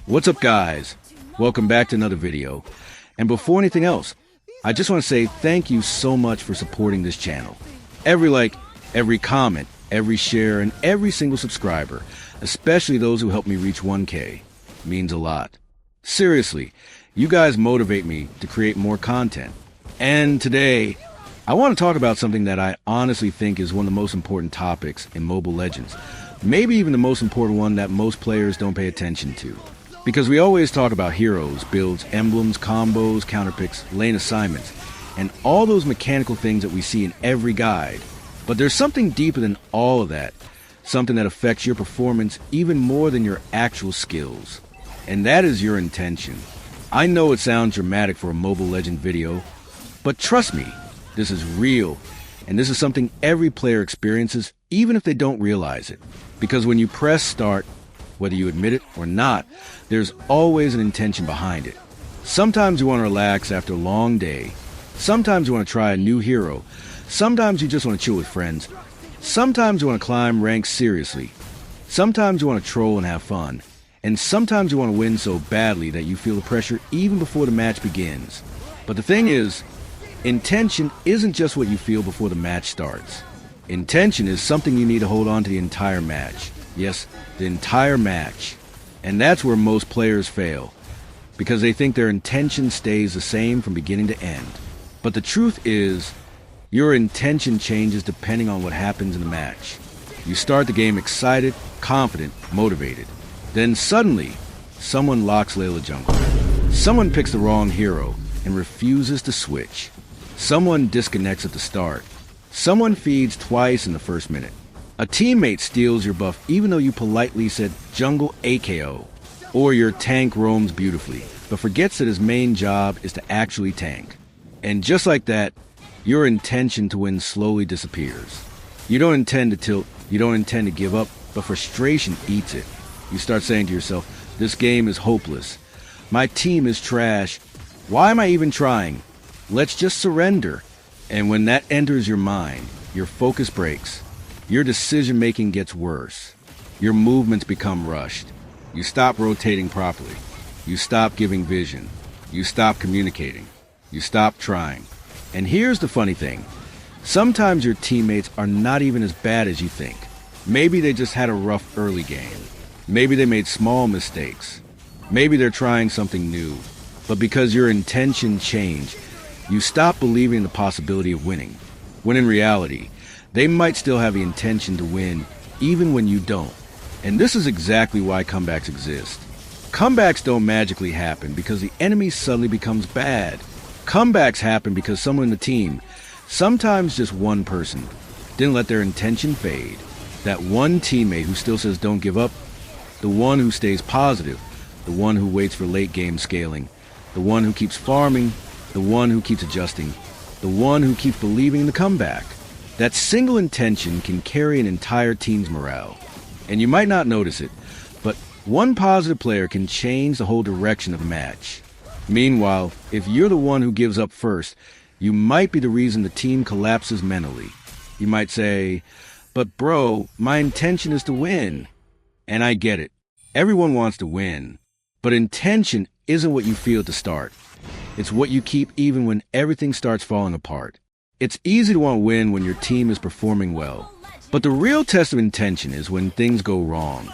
What's up, guys? Welcome back to another video. And before anything else, I just want to say thank you so much for supporting this channel. Every like, every comment, every share, and every single subscriber, especially those who help me reach 1K, means a lot. Seriously, you guys motivate me to create more content. And today, I want to talk about something that I honestly think is one of the most important topics in Mobile Legends. Maybe even the most important one that most players don't pay attention to. Because we always talk about heroes, builds, emblems, combos, counterpicks, lane assignments, and all those mechanical things that we see in every guide. But there's something deeper than all of that, something that affects your performance even more than your actual skills. And that is your intention. I know it sounds dramatic for a Mobile Legend video, but trust me, this is real, and this is something every player experiences even if they don't realize it. Because when you press start, whether you admit it or not, there's always an intention behind it. Sometimes you want to relax after a long day. Sometimes you want to try a new hero. Sometimes you just want to chill with friends. Sometimes you want to climb ranks seriously. Sometimes you want to troll and have fun. And sometimes you want to win so badly that you feel the pressure even before the match begins. But the thing is, intention isn't just what you feel before the match starts. Intention is something you need to hold on to the entire match. Yes, the entire match. And that's where most players fail, because they think their intention stays the same from beginning to end. But the truth is, your intention changes depending on what happens in the match. You start the game excited, confident, motivated. Then suddenly, someone locks Layla jungle. Someone picks the wrong hero and refuses to switch. Someone disconnects at the start. Someone feeds twice in the first minute. A teammate steals your buff even though you politely said jungle AKO. Or your tank roams beautifully, but forgets that his main job is to actually tank. And just like that, your intention to win slowly disappears. You don't intend to tilt, you don't intend to give up, but frustration eats it. You start saying to yourself, this game is hopeless. My team is trash. Why am I even trying? Let's just surrender. And when that enters your mind, your focus breaks. Your decision-making gets worse. Your movements become rushed. You stop rotating properly. You stop giving vision. You stop communicating. You stop trying. And here's the funny thing. Sometimes your teammates are not even as bad as you think. Maybe they just had a rough early game. Maybe they made small mistakes. Maybe they're trying something new. But because your intention changed, you stop believing in the possibility of winning. When in reality, they might still have the intention to win, even when you don't. And this is exactly why comebacks exist. Comebacks don't magically happen because the enemy suddenly becomes bad. Comebacks happen because someone in the team, sometimes just one person, didn't let their intention fade. That one teammate who still says don't give up, the one who stays positive, the one who waits for late game scaling, the one who keeps farming, the one who keeps adjusting, the one who keeps believing in the comeback. That single intention can carry an entire team's morale. And you might not notice it, but one positive player can change the whole direction of a match. Meanwhile, if you're the one who gives up first, you might be the reason the team collapses mentally. You might say, but bro, my intention is to win. And I get it. Everyone wants to win. But intention isn't what you feel to start. It's what you keep even when everything starts falling apart. It's easy to want to win when your team is performing well. But the real test of intention is when things go wrong.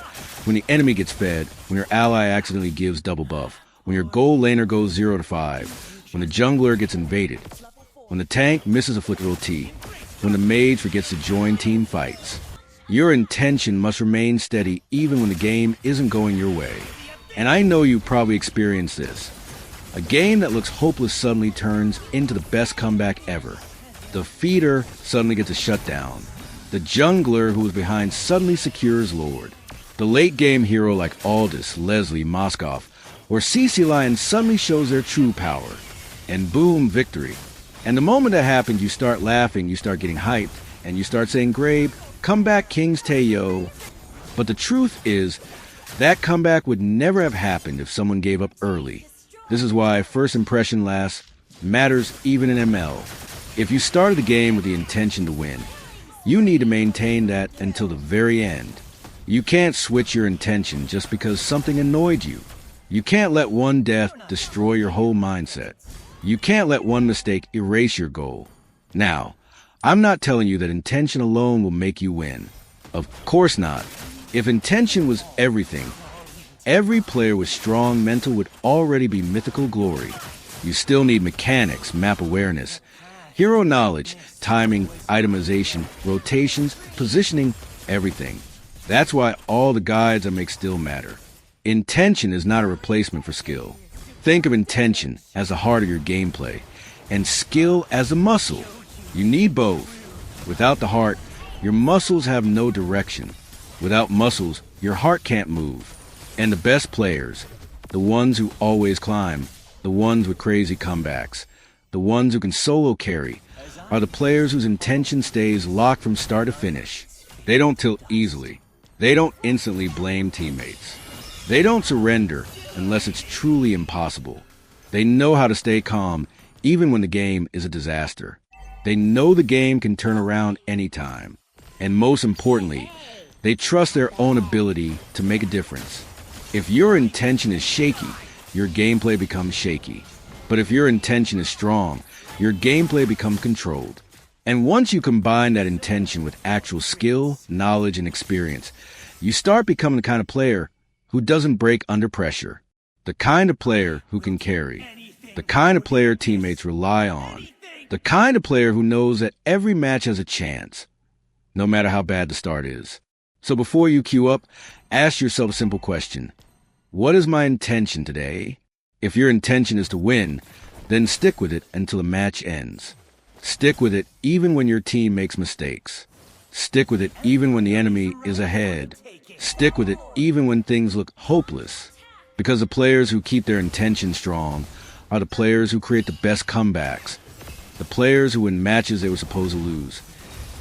When the enemy gets fed, when your ally accidentally gives double buff, when your gold laner goes 0 to 5, when the jungler gets invaded, when the tank misses a flicker ulti, when the mage forgets to join team fights. Your intention must remain steady even when the game isn't going your way. And I know you've probably experienced this. A game that looks hopeless suddenly turns into the best comeback ever. The feeder suddenly gets a shutdown. The jungler who was behind suddenly secures Lord. The late game hero like Aldous, Leslie, Moskov, or CC Lion suddenly shows their true power. And boom, victory. And the moment that happens, you start laughing, you start getting hyped, and you start saying, "Great, comeback kings Tayo." But the truth is, that comeback would never have happened if someone gave up early. This is why first impression matters even in ML. If you started the game with the intention to win, you need to maintain that until the very end. You can't switch your intention just because something annoyed you. You can't let one death destroy your whole mindset. You can't let one mistake erase your goal. Now, I'm not telling you that intention alone will make you win. Of course not. If intention was everything, every player with strong mental would already be mythical glory. You still need mechanics, map awareness, hero knowledge, timing, itemization, rotations, positioning, everything. That's why all the guides I make still matter. Intention is not a replacement for skill. Think of intention as the heart of your gameplay, and skill as a muscle. You need both. Without the heart, your muscles have no direction. Without muscles, your heart can't move. And the best players, the ones who always climb, the ones with crazy comebacks, the ones who can solo carry, are the players whose intention stays locked from start to finish. They don't tilt easily. They don't instantly blame teammates. They don't surrender unless it's truly impossible. They know how to stay calm even when the game is a disaster. They know the game can turn around anytime. And most importantly, they trust their own ability to make a difference. If your intention is shaky, your gameplay becomes shaky. But if your intention is strong, your gameplay becomes controlled. And once you combine that intention with actual skill, knowledge, and experience, you start becoming the kind of player who doesn't break under pressure, the kind of player who can carry, the kind of player teammates rely on, the kind of player who knows that every match has a chance, no matter how bad the start is. So before you queue up, ask yourself a simple question. What is my intention today? If your intention is to win, then stick with it until the match ends. Stick with it even when your team makes mistakes. Stick with it even when the enemy is ahead. Stick with it even when things look hopeless. Because the players who keep their intention strong are the players who create the best comebacks, the players who win matches they were supposed to lose,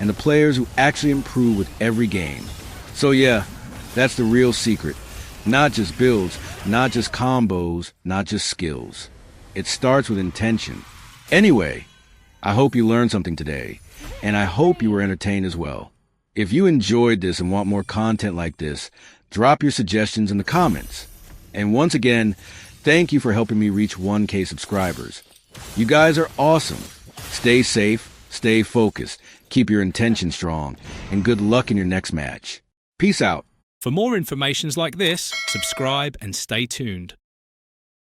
and the players who actually improve with every game. So yeah, that's the real secret. Not just builds, not just combos, not just skills. It starts with intention. Anyway, I hope you learned something today, and I hope you were entertained as well. If you enjoyed this and want more content like this, drop your suggestions in the comments. And once again, thank you for helping me reach 1K subscribers. You guys are awesome. Stay safe, stay focused, keep your intention strong, and good luck in your next match. Peace out. For more informations like this, subscribe and stay tuned.